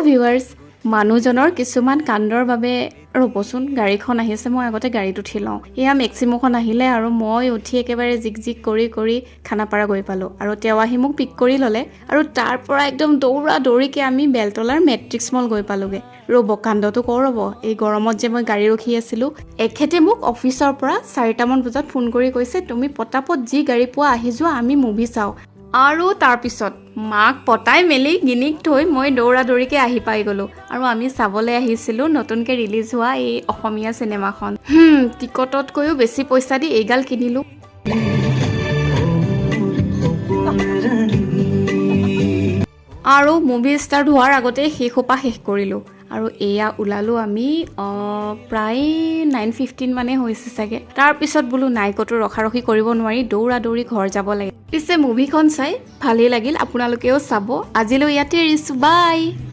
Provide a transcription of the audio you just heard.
viewers মানুহজনৰ কিছুমান কাণ্ডৰ বাবে ৰ'বচোন গাড়ীখন আহিছে মই আগতে গাড়ীত উঠি লওঁ এয়া মেক্সিমোখন আহিলে আৰু মই উঠি একেবাৰে জিক কৰি খানাপাৰা গৈ পালোঁ আৰু তেওঁ আহি মোক পিক কৰি ল'লে আৰু তাৰ পৰা একদম দৌৰিকে আমি বেলতলাৰ মেট্ৰিক্স মল গৈ পালোঁগৈ ৰ'ব কাণ্ডটো কওঁ ৰ'ব এই গৰমত যে মই গাড়ী ৰখি আছিলোঁ এখেতে মোক অফিচৰ পৰা 4টামান বজাত ফোন কৰি কৈছে তুমি পটাপট যি গাড়ী পোৱা আহি যোৱা আমি মুভি চাওঁ আৰু তাৰপিছত মাক পতাই মেলি গিনিক থৈ মই দৌৰিকে আহি পাই গ'লোঁ আৰু আমি চাবলৈ আহিছিলোঁ নতুনকৈ ৰিলিজ হোৱা এই অসমীয়া চিনেমাখন টিকটতকৈও বেছি পইচা দি এইগাল কিনিলোঁ আৰু মুভি ষ্টাৰ্ট হোৱাৰ আগতে শেষোপা শেষ কৰিলোঁ আৰু এয়া ওলালোঁ আমি প্ৰায় 9:15 মানে হৈছে চাগে তাৰপিছত বোলো নাইকতো ৰখাৰখি কৰিব নোৱাৰি দৌৰি ঘৰ যাব লাগে পিছে মুভিখন চাই ভালেই লাগিল আপোনালোকেও চাব আজিলৈ ইয়াতে এৰিছোঁ বাই